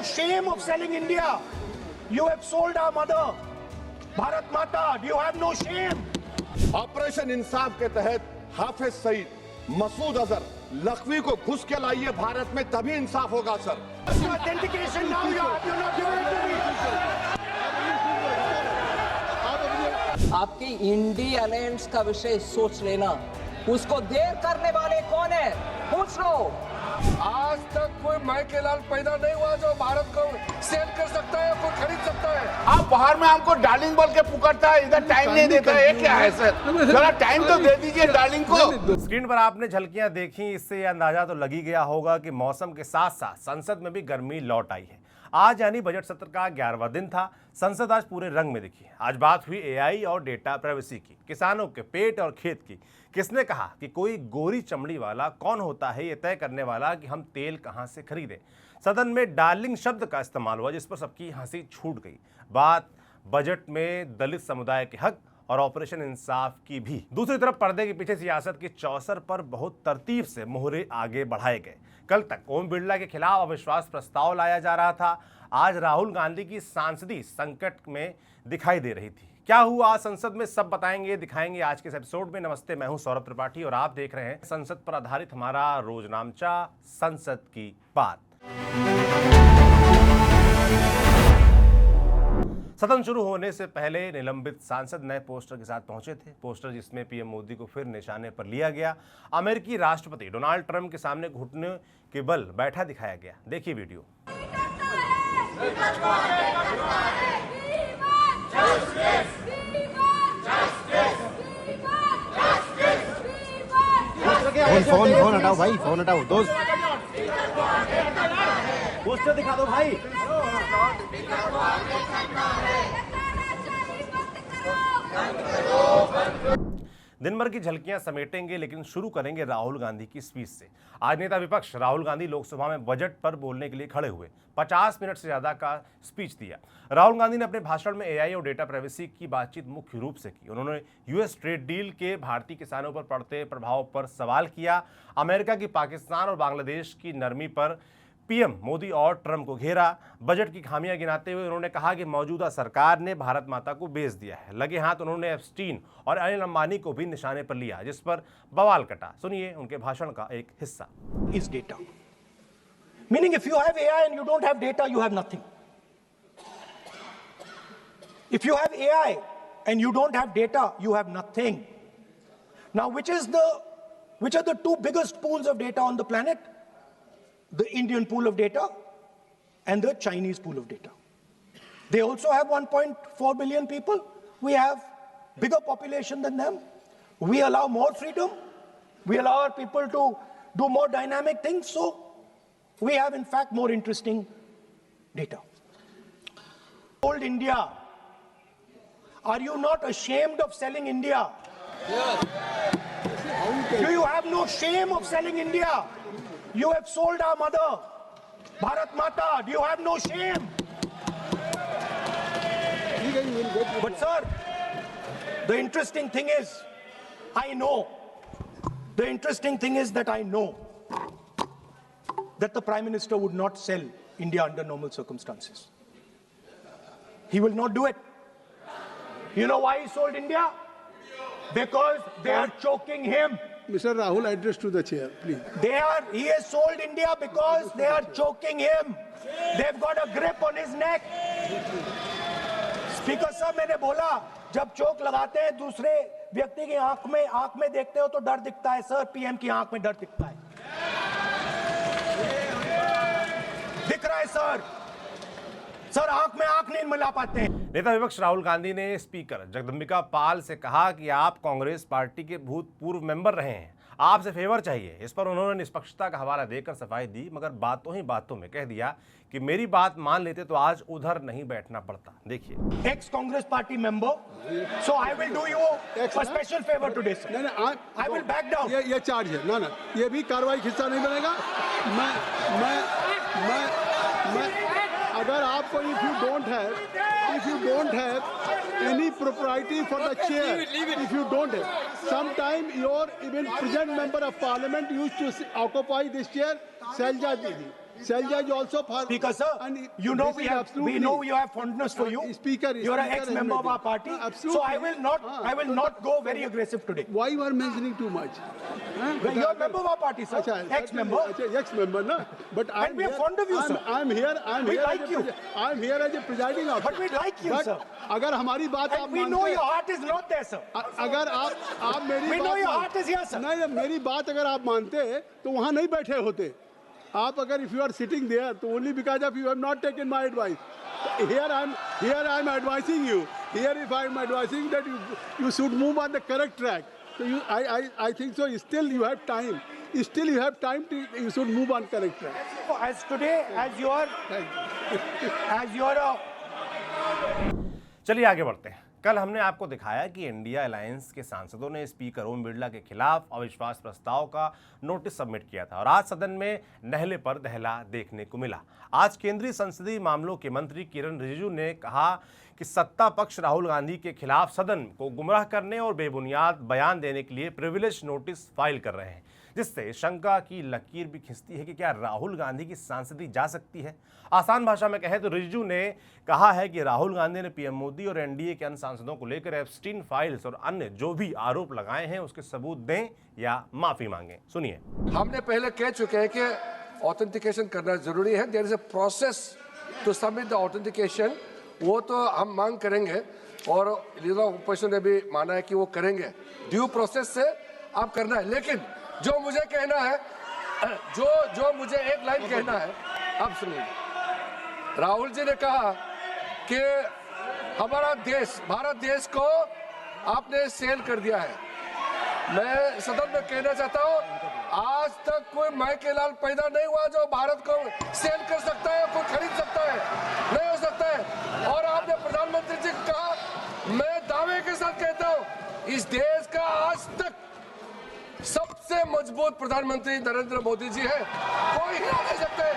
no shame of selling India? You have sold our mother, Bharat Mata. Do you have no shame? Operation इंसाफ के तहत हाफिज सईद, मसूद अजहर, लखवी को घुस के लाइए भारत में, तभी इंसाफ होगा sir. Authentication now you have. You're not giving it to me. आपकी इंडी अलायंस का विषय सोच लेना, उसको देर करने वाले कौन है पूछ लो। आज तक कोई माइकल लाल पैदा नहीं हुआ जो भारत को सेल कर सकता है, कोई खरीद सकता है। आप बाहर में हमको डार्लिंग बोल के पुकारता है, इधर टाइम नहीं देता है, क्या है सर? जरा टाइम तो दे दीजिए डार्लिंग को। स्क्रीन पर आपने झलकियां देखी, इससे यह अंदाजा तो लग ही गया होगा कि मौसम के साथ साथ संसद में भी गर्मी लौट आई है। आज यानी बजट सत्र का 11वां दिन था। संसद आज पूरे रंग में दिखी। आज बात हुई एआई और डेटा प्राइवेसी की, किसानों के पेट और खेत की। किसने कहा कि कोई गोरी चमड़ी वाला कौन होता है ये तय करने वाला कि हम तेल कहां से खरीदें। सदन में डार्लिंग शब्द का इस्तेमाल हुआ, जिस पर सबकी हंसी छूट गई। बात बजट में दलित समुदाय के हक और ऑपरेशन इंसाफ की भी। दूसरी तरफ पर्दे के पीछे सियासत के चौसर पर बहुत तरतीब से मोहरे आगे बढ़ाए गए। कल तक ओम बिरला के खिलाफ अविश्वास प्रस्ताव लाया जा रहा था। आज राहुल गांधी की सांसदी संकट में दिखाई दे रही थी। क्या हुआ संसद में, सब बताएंगे, दिखाएंगे आज के इस एपिसोड में। नमस्ते, मैं हूं सौरभ त्रिपाठी और आप देख रहे हैं संसद पर आधारित हमारा रोजनामचा संसद की बात। सदन शुरू होने से पहले निलंबित सांसद नए पोस्टर के साथ पहुंचे थे। पोस्टर जिसमें पीएम मोदी को फिर निशाने पर लिया गया। अमेरिकी राष्ट्रपति डोनाल्ड ट्रंप के सामने घुटने के बल बैठा दिखाया गया। देखिए वीडियो। फोन हटाओ भाई, फोन हटाओ दोस्त। पोस्टर दिखा दो भाई। दिन भर की झलकियां समेटेंगे, लेकिन शुरू करेंगे राहुल गांधी की स्पीच से। आज नेता विपक्ष राहुल गांधी लोकसभा में बजट पर बोलने के लिए खड़े हुए। 50 मिनट से ज्यादा का स्पीच दिया। राहुल गांधी ने अपने भाषण में एआई और डेटा प्राइवेसी की बातचीत मुख्य रूप से की। उन्होंने यूएस ट्रेड डील के भारतीय किसानों पर पड़ते प्रभाव पर सवाल किया। अमेरिका की पाकिस्तान और बांग्लादेश की नरमी पर पीएम मोदी और ट्रंप को घेरा। बजट की खामियां गिनाते हुए उन्होंने कहा कि मौजूदा सरकार ने भारत माता को बेच दिया है। लगे हाथ उन्होंने एप्स्टीन और अनिल अंबानी को भी निशाने पर लिया, जिस पर बवाल कटा। सुनिए उनके भाषण का एक हिस्सा। Is data. Meaning if you have AI and you don't have data, you have nothing. If you have AI and you don't have data, you have nothing. Now, which are the two biggest pools of data on the planet? The Indian pool of data and the Chinese pool of data. They also have 1.4 billion people. We have bigger population than them. We allow more freedom. We allow our people to do more dynamic things. So we have in fact more interesting data. Old India. Are you not ashamed of selling India? Yes. Do you have no shame of selling India? You have sold our mother, Bharat Mata. Do you have no shame? But sir, the interesting thing is, the interesting thing is that I know that the Prime Minister would not sell India under normal circumstances. He will not do it. You know why he sold India? Because they are choking him. Mr. Rahul, address to the chair, please. He has sold India because they are choking him. They've got a grip on his neck. Speaker साहब, मैंने बोला जब चोक लगाते हैं दूसरे व्यक्ति की आंख में देखते हो तो डर दिखता है। सर, पीएम की आंख में डर दिखता है। दिख रहा है सर, आंख में आंख नहीं मिला पाते हैं। नेता विपक्ष राहुल गांधी ने स्पीकर जगदम्बिका पाल से कहा कि आप कांग्रेस पार्टी के भूतपूर्व मेंबर रहे हैं, आपसे फेवर चाहिए। इस पर उन्होंने निष्पक्षता का हवाला देकर सफाई दी, मगर बातों ही बातों में कह दिया कि मेरी बात मान लेते तो आज उधर नहीं बैठना पड़ता। देखिए। X Congress party member, so I will do you a special favour today sir. नहीं, आई विल बैक डाउन। ये चार्ज है ना, ये भी कार्रवाई हिस्सा नहीं बनेगा। मैं अगर आपको if you don't have any propriety for the chair, if you don't have, sometime your even present member of parliament used to occupy this chair, Shelja Didi. Shailaja is also for. Speaker, sir, and you know this we is have absolutely- you have fondness for you. Speaker, you are an Speaker ex-member is of our making- party. Absolutely. So I will not go very aggressive today. Why you are mentioning too much? Well, you are a member of our party, sir. Ex-member. Ex-member, na. But And we are fond of you, sir. I'm here. We like you. I'm here as a presiding officer. But we like you, But sir. अगर हमारी बात आप And we मानते know हैं- your heart is not there, sir. अगर आप मेरी We know बात your मान- heart is here, sir. नहीं, मेरी बात अगर आप मानते तो वहाँ नहीं बैठे होते आप अगर if you are sitting there तो only because of you have not taken my advice. Here I'm advising you. Here if I'm advising that you should move on the correct track. So I think so. Still you have time. Still you have time to you should move on correct track. As today, as you are चलिए आगे बढ़ते हैं। कल हमने आपको दिखाया कि India alliance के सांसदों ने स्पीकर ओम बिरला के खिलाफ अविश्वास प्रस्ताव का नोटिस सबमिट किया था और आज सदन में नहले पर दहला देखने को मिला। आज केंद्रीय संसदीय मामलों के मंत्री किरण रिजिजू ने कहा कि सत्ता पक्ष राहुल गांधी के खिलाफ सदन को गुमराह करने और बेबुनियाद बयान देने के लिए प्रिविलेज नोटिस फाइल कर रहे हैं, जिससे शंका की लकीर भी खिंचती है कि क्या राहुल गांधी की सांसदी जा सकती है। आसान भाषा में कहें तो रिजिजू ने कहा है कि राहुल गांधी ने पीएम मोदी और एनडीए के अन्य सांसदों को लेकर एप्स्टीन फाइल्स और अन्य जो भी आरोप लगाए हैं उसके सबूत दें या माफी मांगें। सुनिए। हमने पहले कह चुके हैं कि ऑथेंटिकेशन करना जरूरी है। There is a process to submit the authentication. वो तो हम मांग करेंगे और लीडर ऑफ अपोजिशन ने भी माना है कि वो करेंगे। ड्यू प्रोसेस से आप करना है। लेकिन जो मुझे कहना है, जो मुझे एक लाइन कहना है, अब सुनिए। राहुल जी ने कहा कि हमारा देश, भारत देश को आपने सेल कर दिया है। मैं सदन में कहना चाहता हूं, आज तक कोई माइके लाल पैदा नहीं हुआ जो भारत को सेल कर सकता है, कोई खरीद सकता है, नहीं हो सकता है। और आपने प्रधानमंत्री जी को कहा, मैं दावे के साथ कहता हूं, इस देश का आज तक सबसे मजबूत प्रधानमंत्री नरेंद्र मोदी जी है। कोई हिला नहीं सकते,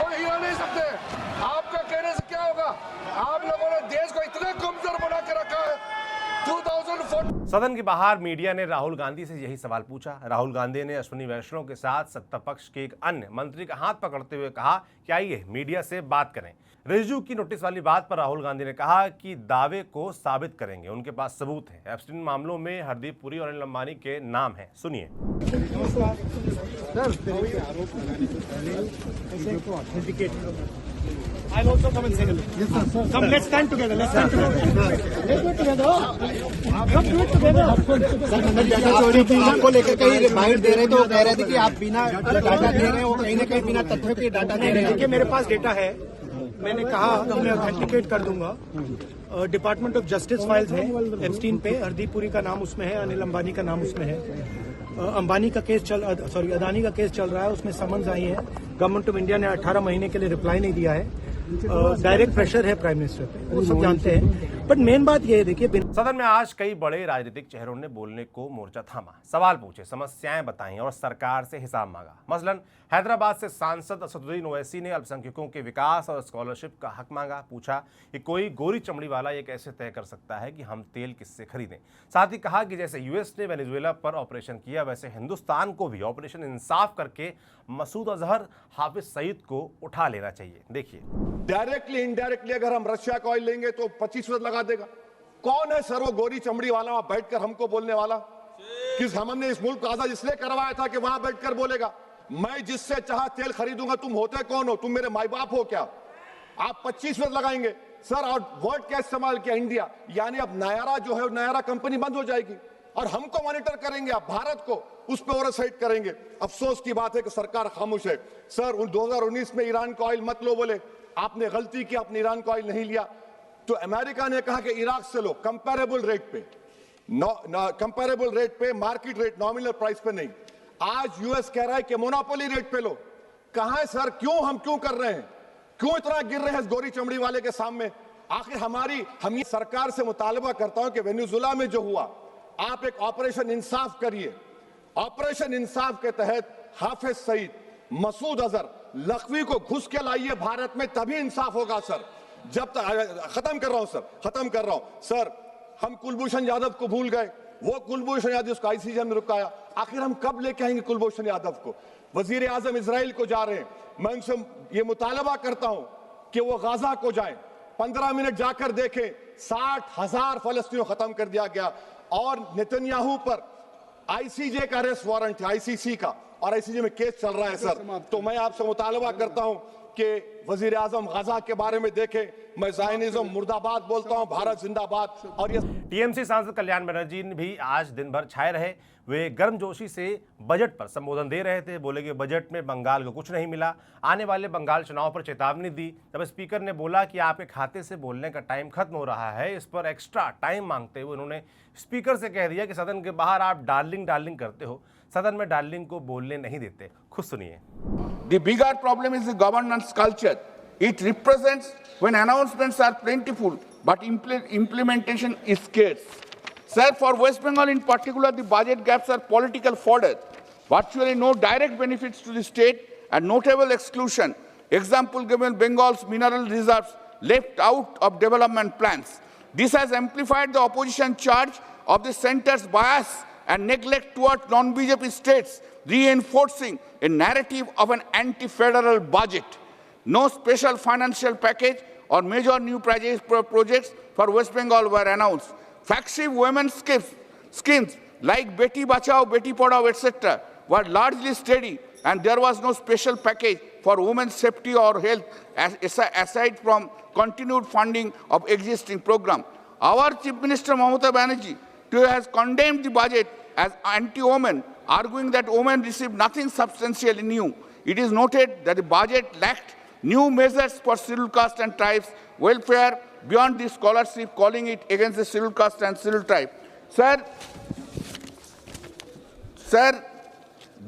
कोई हिला नहीं सकते। आपका कहने से क्या होगा? आप लोगों ने देश को इतना कमजोर बना के रखा है। 2004 सदन के बाहर मीडिया ने राहुल गांधी से यही सवाल पूछा। राहुल गांधी ने अश्विनी वैष्णव के साथ सत्ता पक्ष के एक अन्य मंत्री का हाथ पकड़ते हुए कहा कि आइए मीडिया से बात करें। रिजिजू की नोटिस वाली बात पर राहुल गांधी ने कहा कि दावे को साबित करेंगे, उनके पास सबूत है। एप्स्टीन मामलों में हरदीप पुरी और अनिल अंबानी के नाम हैं। सुनिए। I'll also come and say hello. Yes, sir. Come, let's stand together. Let's stand together. Let's do it together. Come do it together. आपको लेकर कहीं बाइट दे रहे थे, वो कह रहे थे कि आप बिना डाटा दे रहे हैं, वो कहीं ना कहीं बिना तथ्यों के डाटा दे रहे हैं। देखिए, मेरे पास डेटा है। मैंने कहा मैं ऑथेंटिकेट कर दूंगा। डिपार्टमेंट ऑफ जस्टिस फाइल्स है एप्स्टीन पे, हरदीप पुरी का नाम उसमें है, अनिल अंबानी का नाम उसमें है। अंबानी का केस अदानी का केस चल रहा है, उसमें समन्स आई है। गवर्नमेंट ऑफ इंडिया ने 18 महीने के लिए रिप्लाई नहीं दिया है। डायरेक्ट प्रेशर है प्राइम मिनिस्टर पे, वो सब जानते हैं। बट मेन बात ये है, देखिए, सदन में आज कई बड़े राजनीतिक चेहरों ने बोलने को मोर्चा थामा, सवाल पूछे, समस्याएं बताई और सरकार से हिसाब मांगा। मसलन हैदराबाद से सांसद असदुद्दीन ओवैसी ने अल्पसंख्यकों के विकास और स्कॉलरशिप का हक मांगा। पूछा कि कोई गोरी चमड़ी वाला ये कैसे तय कर सकता है कि हम तेल किससे खरीदें। साथ ही कहा कि जैसे यूएस ने वेनेजुएला पर ऑपरेशन किया, वैसे हिंदुस्तान को भी ऑपरेशन इंसाफ करके मसूद अजहर, हाफिज सईद को उठा लेना चाहिए। देखिए। डायरेक्टली इनडायरेक्टली अगर हम रशिया का ऑयल लेंगे तो 25% लगा देगा। कौन है सर वो गोरी चमड़ी वाला वहां बैठकर हमको बोलने वाला? किस हमने इस मुल्क को आजाद इसलिए करवाया था कि वहां बैठकर बोलेगा मैं जिससे चाहा तेल खरीदूंगा। तुम होते कौन हो? तुम मेरे माई बाप हो क्या? आप 25% लगाएंगे सर। और वर्ड क्या इस्तेमाल किया? इंडिया। यानी अब नायरा जो है, नायरा कंपनी बंद हो जाएगी और हमको मॉनिटर करेंगे, आप भारत को उस पर ओवरसाइट करेंगे। अफसोस की बात है कि सरकार खामोश है। सर 2019 में ईरान का ऑयल मत लो, बोले आपने गलती की, आपने ईरान का ऑयल नहीं लिया। तो अमेरिका ने कहा कि इराक से लो, कंपैरेबल रेट पे, कंपैरेबल रेट पे, मार्केट रेट, नॉमिनल प्राइस पे नहीं। आज यूएस कह रहा है कि मोनोपोली रेट पे लो। कहां है सर? हम क्यों कर रहे हैं? क्यों इतना गिर रहे हैं इस गोरी चमड़ी वाले के सामने? आखिर हम ये सरकार से मुतालबा करता हूं कि वेनेजुएला में जो हुआ, आप एक ऑपरेशन इंसाफ करिए। ऑपरेशन इंसाफ के तहत हाफिज सईद, मसूद अजहर, लखवी को घुस के लाइए भारत में, तभी इंसाफ होगा सर। जब तक खत्म कर रहा हूं सर, हम कुलभूषण यादव को भूल गए, वो कुलभूषण यादव जिसको आईसीजे ने रुकाया, आखिर हम कब लेके आएंगे कुलभूषण यादव को? वजीर आजम इजराइल को जा रहे हैं, मैं उनसे ये मुतालबा करता हूं कि वो गाजा को जाएं, 15 मिनट जाकर देखें, 60,000 फलस्तीनियों खत्म कर दिया गया और नेतन्याहू पर आईसीजे का अरेस्ट वारंट है, आईसीसी का, और आईसीजे में केस चल रहा है सर। तो मैं आपसे मुतालबा करता हूं कि वजीर आजम गाजा के बारे में देखें। मैं ज़ायनिज़्म मुर्दाबाद बोलता हूं, भारत जिंदाबाद। और ये टीएमसी सांसद कल्याण बनर्जी भी आज दिन भर छाए रहे। वे गर्मजोशी से बजट पर संबोधन दे रहे थे। बोले कि बजट में बंगाल को कुछ नहीं मिला। आने वाले बंगाल चुनाव पर चेतावनी दी। तब स्पीकर ने बोला कि आपके खाते से बोलने का टाइम खत्म हो रहा है। इस पर एक्स्ट्रा टाइम मांगते हुए उन्होंने स्पीकर से कह दिया कि सदन के बाहर आप डार्लिंग डार्लिंग करते हो, सदन में डार्लिंग को बोलने नहीं देते। खुद सुनिए। The bigger problem is the governance culture. It represents when announcements are plentiful, but implementation is scarce. Sir, for West Bengal in particular, the budget gaps are political fodder. Virtually no direct benefits to the state and notable exclusion. Example given, Bengal's mineral reserves left out of development plans. This has amplified the opposition charge of the centre's bias and neglect towards non-BJP states, reinforcing a narrative of an anti-federal budget. No special financial package or major new projects for West Bengal were announced. Flagship women's schemes like Beti Bachao, Beti Padhao, etc. were largely steady, and there was no special package for women's safety or health aside from continued funding of existing program. Our Chief Minister Mamata Banerjee too has condemned the budget as anti-women, arguing that women received nothing substantially new. It is noted that the budget lacked new measures for scheduled caste and tribes welfare beyond the scholarship, calling it against the scheduled caste and scheduled tribe. Sir,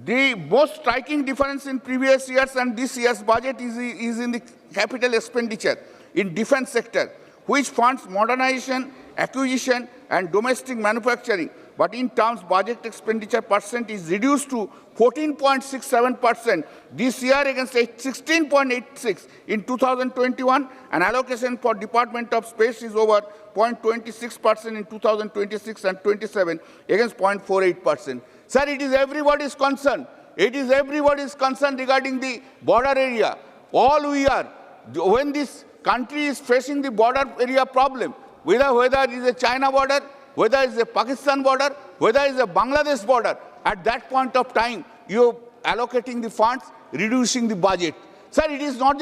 the most striking difference in previous years and this year's budget is in the capital expenditure in defense sector, which funds modernization, acquisition, and domestic manufacturing. But in terms, budget expenditure percent is reduced to 14.67% this year against 16.86% in 2021, and allocation for Department of Space is over 0.26% in 2026 and 27 against 0.48%. Sir, it is everybody's concern. It is everybody's concern regarding the border area. All we are, when this country is facing the border area problem, whether it is a China border, whether it is a Pakistan border, whether it is a Bangladesh border, at that point of time, you are allocating the funds, reducing the budget. Sir, it is not.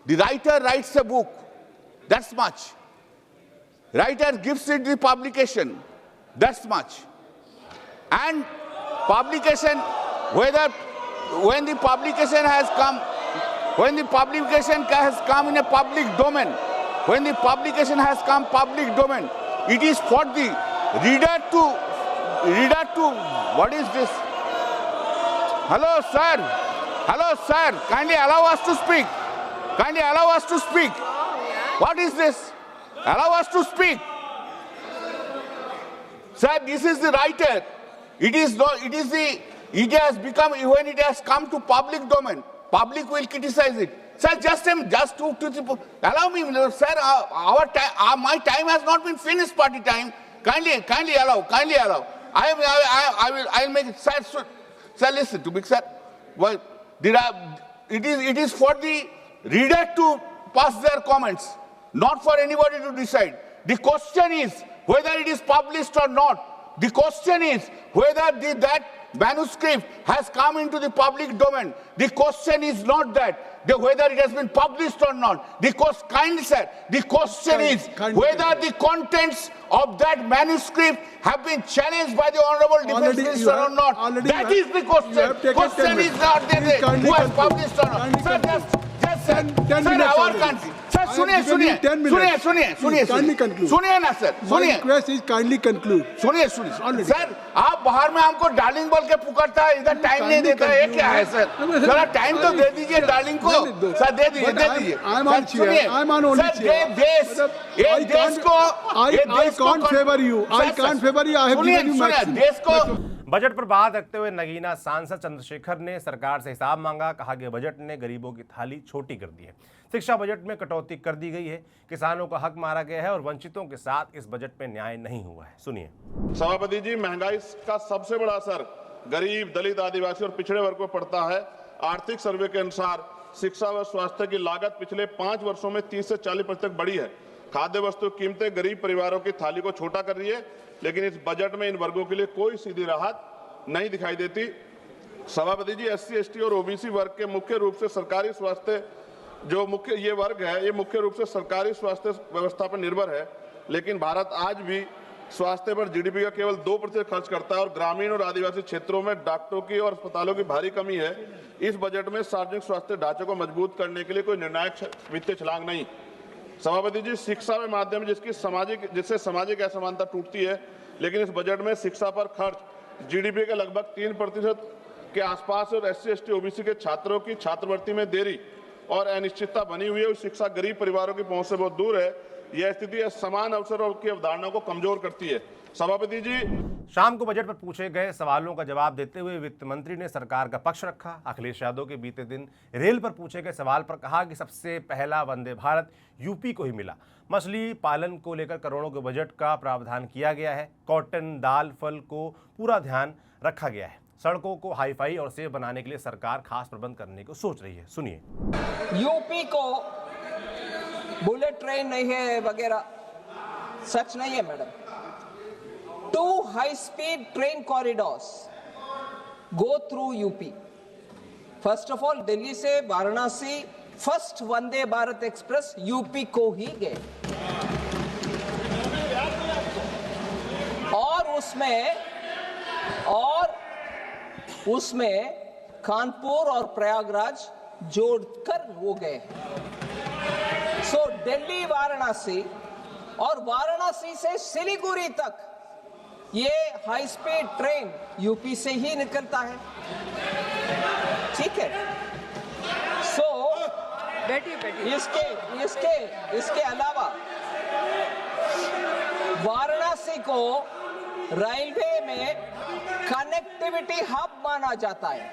The writer writes a book, that's much. Writer gives it the publication, that's much. And publication, when the publication has come in a public domain, when the publication has come public domain, it is for the reader to, what is this? Hello, sir, kindly allow us to speak. Kindly allow us to speak. What is this? Allow us to speak. Sir, this is the writer. It has become, when it has come to public domain, public will criticize it. Sir, allow me, sir, my time has not been finished, party time. Kindly allow. I will make it, sir, listen to me, sir. Well, it is for the reader to pass their comments, not for anybody to decide. The question is whether it is published or not. The question is whether that manuscript has come into the public domain. The question is not that, whether it has been published or not. The question is whether the contents of that manuscript have been challenged by the Honorable Defense Minister or not. That is the question. Question is not who has published or not. Sir, sir, our country. Sir, सुनिए ना sir, सुनिए। Request is kindly conclude. सुनिए sir, आप बाहर में हमको darling बोल के पुकारता है, इधर टाइम नहीं देता है, ये क्या है सर? थोड़ा टाइम तो दे दीजिए डार्लिंग को, सर दे दीजिए। I can't favor you. I have given you maximum. Budget पर बात रखते हुए नगीना सांसद चंद्रशेखर ने सरकार से हिसाब मांगा। कहा कि बजट ने गरीबों की थाली छोटी कर दी है। शिक्षा बजट में कटौती कर दी गई है, किसानों का हक मारा गया है और वंचितों के साथ इस बजट में न्याय नहीं हुआ है। सुनिए। सभापति जी, महंगाई का सबसे बड़ा असर गरीब, दलित, आदिवासी और पिछड़े वर्ग पर पड़ता है। आर्थिक सर्वे के अनुसार शिक्षा व स्वास्थ्य की लागत पिछले 5 वर्षों में 30 से 40% तक बढ़ी है। खाद्य वस्तु कीमतें गरीब परिवारों की थाली को छोटा कर रही है, लेकिन इस बजट में इन वर्गों के लिए कोई सीधी राहत नहीं दिखाई देती। सभापति जी, SC, ST और OBC वर्ग के मुख्य रूप से सरकारी स्वास्थ्य ये वर्ग है, ये मुख्य रूप से सरकारी स्वास्थ्य व्यवस्था पर निर्भर है, लेकिन भारत आज भी स्वास्थ्य पर GDP का केवल 2% खर्च करता है और ग्रामीण और आदिवासी क्षेत्रों में डॉक्टरों की और अस्पतालों की भारी कमी है। इस बजट में सार्वजनिक स्वास्थ्य ढांचे को मजबूत करने के लिए कोई निर्णायक वित्तीय छलांग नहीं। सभापति जी, शिक्षा में माध्यम जिससे सामाजिक असमानता टूटती है, लेकिन इस बजट में शिक्षा पर खर्च GDP के लगभग 3% के आसपास और SC, ST, OBC के छात्रों की छात्रवृत्ति में देरी और अनिश्चितता बनी हुई है। शिक्षा गरीब परिवारों की पहुंच से बहुत दूर है। यह स्थिति समान अवसरों की अवधारणा को कमजोर करती है। सभापति जी, शाम को बजट पर पूछे गए सवालों का जवाब देते हुए वित्त मंत्री ने सरकार का पक्ष रखा। अखिलेश यादव के बीते दिन रेल पर पूछे गए सवाल पर कहा कि सबसे पहला वंदे भारत यूपी को ही मिला। मछली पालन को लेकर करोड़ों के बजट का प्रावधान किया गया है। कॉटन, दाल, फल को पूरा ध्यान रखा गया है। सड़कों को हाईफाई और सेफ बनाने के लिए सरकार खास प्रबंध करने को सोच रही है। सुनिए। यूपी को बुलेट ट्रेन नहीं है वगैरह, सच नहीं है madam. 2 high speed train corridors go through UP. First of all, Delhi से Varanasi first Vande Bharat express UP को ही गए और उसमें कानपुर और प्रयागराज जोड़कर वो गए। सो दिल्ली वाराणसी और वाराणसी से सिलीगुड़ी तक ये हाई स्पीड ट्रेन यूपी से ही निकलता है, ठीक है। सो इसके अलावा वाराणसी को रेलवे में कनेक्टिविटी हब माना जाता है।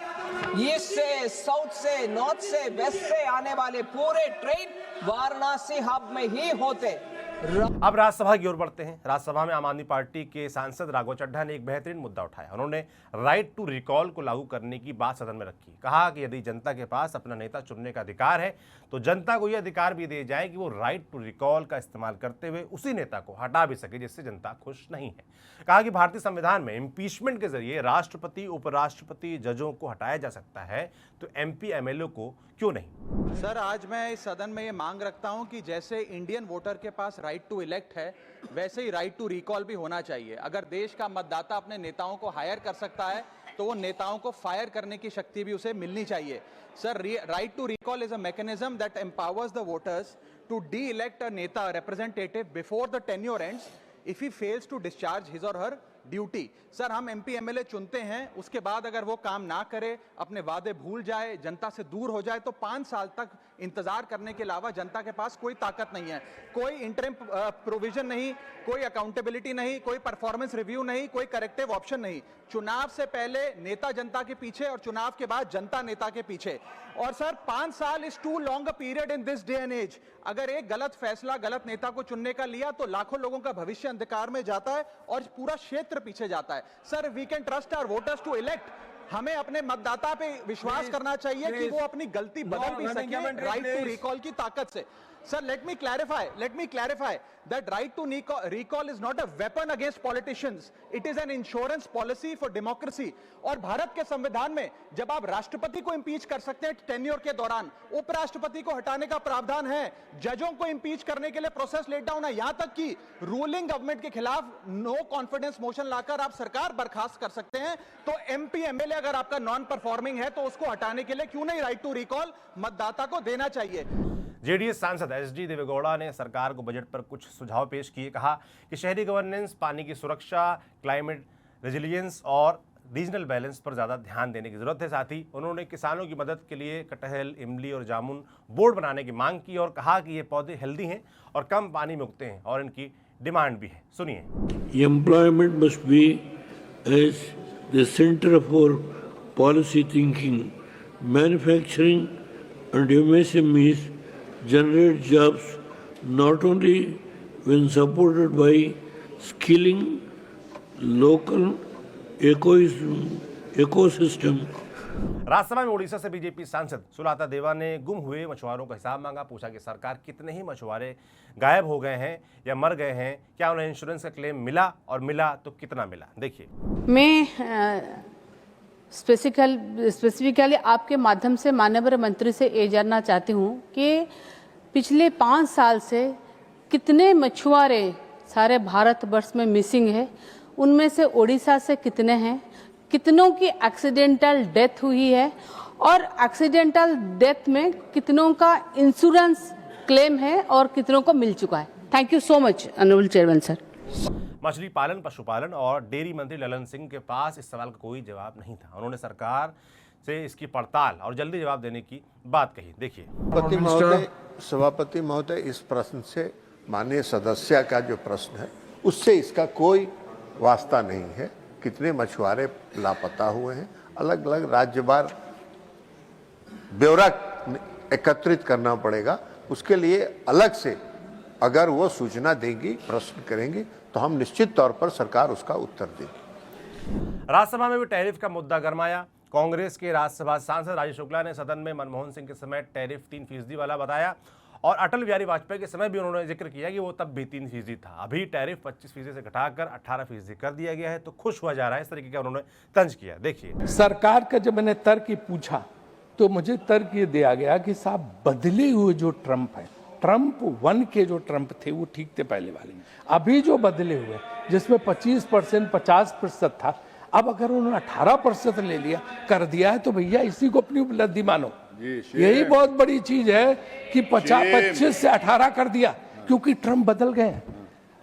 ईस्ट से, साउथ से, नॉर्थ से, वेस्ट से आने वाले पूरे ट्रेन वाराणसी हब में ही होते। अब राज्यसभा की ओर बढ़ते हैं। राज्यसभा में आम आदमी पार्टी के सांसद राघव चड्ढा ने एक बेहतरीन मुद्दा उठाया। उन्होंने राइट टू रिकॉल को लागू करने की बात सदन में रखी। कहा कि यदि जनता के पास अपना नेता चुनने का अधिकार है तो जनता को यह अधिकार भी दिया जाए कि वो राइट टू रिकॉल का इस्तेमाल करते हुए उसी नेता को हटा भी सके जिससे जनता खुश नहीं है। कहा कि भारतीय संविधान में इम्पीचमेंट के जरिए राष्ट्रपति, उपराष्ट्रपति, जजों को हटाया जा सकता है, तो MP MLA को क्यों नहीं। सर, आज मैं इस सदन में ये मांग रखता हूं कि जैसे इंडियन वोटर के पास राइट टू इलेक्ट है, वैसे ही राइट टू रिकॉल भी होना चाहिए। अगर देश का मतदाता अपने नेताओं को हायर कर सकता है तो वो नेताओं को फायर करने की शक्ति भी उसे मिलनी चाहिए। Sir, right to recall is a mechanism that empowers the voters to de elect a neta representative before the tenure ends if he fails to discharge his or her duty. Sir, हम MP MLA चुनते हैं, उसके बाद अगर वो काम ना करे, अपने वादे भूल जाए, जनता से दूर हो जाए, तो 5 साल तक इंतजार करने के अलावा जनता के पास कोई ताकत नहीं है। कोई इंटरिम प्रोविजन नहीं, कोई अकाउंटेबिलिटी नहीं, कोई परफॉर्मेंस रिव्यू नहीं, कोई करेक्टिव ऑप्शन नहीं। चुनाव से पहले नेता जनता के पीछे और चुनाव के बाद जनता नेता के पीछे। और सर, 5 साल is too long a period in this day and age. अगर एक गलत फैसला गलत नेता को चुनने का लिया तो लाखों लोगों का भविष्य अंधकार में जाता है और पूरा क्षेत्र पीछे जाता है। Sir, we can trust our voters to elect. हमें अपने मतदाता पे विश्वास करना चाहिए कि वो अपनी गलती बदल भी सके राइट टू रिकॉल की ताकत से। Sir, let me clarify that right to recall is not a weapon against politicians. It is an insurance policy for democracy. और भारत के संविधान में जब आप राष्ट्रपति को इंपीच कर सकते हैं टेन्योर के दौरान, उपराष्ट्रपति को हटाने का प्रावधान है, जजों को इंपीच करने के लिए प्रोसेस लेट डाउन है, यहां तक कि रूलिंग गवर्नमेंट के खिलाफ नो कॉन्फिडेंस मोशन लाकर आप सरकार बर्खास्त कर सकते हैं। तो MP MLA अगर आपका नॉन परफॉर्मिंग है तो उसको हटाने के लिए क्यों नहीं राइट टू रिकॉल मतदाता को देना चाहिए। JDS सांसद SD देवेगौड़ा ने सरकार को बजट पर कुछ सुझाव पेश किए। कहा कि शहरी गवर्नेंस, पानी की सुरक्षा, क्लाइमेट रेजिलियंस और रीजनल बैलेंस पर ज़्यादा ध्यान देने की जरूरत है। साथ ही उन्होंने किसानों की मदद के लिए कटहल, इमली और जामुन बोर्ड बनाने की मांग की और कहा कि ये पौधे हेल्दी हैं और कम पानी में उगते हैं और इनकी डिमांड भी है। सुनिए। Employment must be as the center for policy thinking. Manufacturing and MSMEs generate jobs not only when supported by skilling local ecosystem. Rajya Sabha में उड़ीसा से बीजेपी सांसद सुलता देवा ने गुम हुए मछुआरों का हिसाब मांगा। पूछा कि सरकार कितने ही मछुआरे गायब हो गए हैं या मर गए हैं, क्या उन्हें इंश्योरेंस का क्लेम मिला और मिला तो कितना मिला। देखिए, मैं स्पेसिफिकली आपके माध्यम से माननीय मंत्री से ये जानना चाहती हूँ कि पिछले 5 साल से कितने मछुआरे सारे भारतवर्ष में मिसिंग है, उनमें से उड़ीसा से कितने हैं, कितनों की एक्सीडेंटल डेथ हुई है और एक्सीडेंटल डेथ में कितनों का इंश्योरेंस क्लेम है और कितनों को मिल चुका है। Thank you so much honourable chairman sir. मछली पालन, पशुपालन और डेयरी मंत्री ललन सिंह के पास इस सवाल का कोई जवाब नहीं था। उन्होंने सरकार से इसकी पड़ताल और जल्दी जवाब देने की बात कही। देखिए, सभापति महोदय, इस प्रश्न से माननीय सदस्य का जो प्रश्न है उससे इसका कोई वास्ता नहीं है। कितने मछुआरे लापता हुए हैं, अलग अलग राज्यवार ब्यौरा एकत्रित करना पड़ेगा। उसके लिए अलग से अगर वो सूचना देंगी, प्रश्न करेंगी, तो हम निश्चित तौर पर सरकार उसका उत्तर देगी। राज्यसभा में भी टैरिफ का मुद्दा गरमाया। कांग्रेस के राज्यसभा सांसद राजीव शुक्ला ने सदन में मनमोहन सिंह के समय टैरिफ 3% वाला बताया और अटल बिहारी वाजपेयी के समय भी उन्होंने जिक्र किया कि वो तब भी 3% था। अभी टैरिफ 25% से घटाकर 18% कर दिया गया है, तो खुश हुआ जा रहा है, इस तरीके का उन्होंने तंज किया। देखिए, सरकार का जब मैंने तर्क पूछा तो मुझे तर्क ये दिया गया कि साहब बदले हुए जो ट्रम्प है, ट्रम्प 1 के जो ट्रम्प थे वो ठीक थे पहले वाले, अभी जो बदले हुए जिसमें 25% 50% था, अब अगर उन्होंने 18% ले लिया कर दिया है तो भैया इसी को अपनी उपलब्धि मानो। यही बहुत बड़ी चीज है कि 25 से 18 कर दिया, क्योंकि ट्रम्प बदल गए।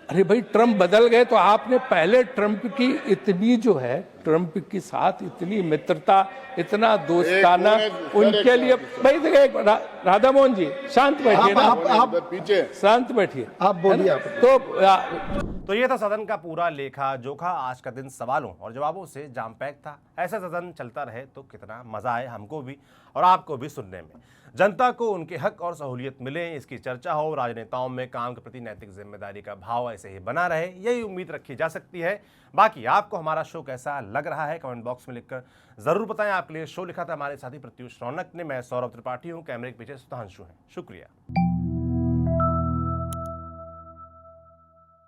अरे भाई ट्रम्प बदल गए तो आपने पहले ट्रम्प की इतनी जो है, ट्रम्प के साथ इतनी मित्रता, इतना दोस्ताना उनके लिए भाई देखिए, राधा मोहन जी शांत बैठिए ना, आप पीछे शांत बैठिए, आप बोलिए। तो ये था सदन का पूरा लेखा जोखा। आज का दिन सवालों और जवाबों से जाम पैक था। ऐसा सदन चलता रहे तो कितना मजा आए हमको भी और आपको भी सुनने में। जनता को उनके हक और सहूलियत मिले, इसकी चर्चा हो। राजनेताओं में काम के प्रति नैतिक जिम्मेदारी का भाव ऐसे ही बना रहे, यही उम्मीद रखी जा सकती है। बाकी आपको हमारा शो कैसा लग रहा है कमेंट बॉक्स में लिखकर जरूर बताएं। आपके लिए शो लिखा था हमारे साथी प्रत्युष रौनक ने। मैं सौरभ त्रिपाठी हूँ, कैमरे के पीछे सुधांशु हैं। शुक्रिया।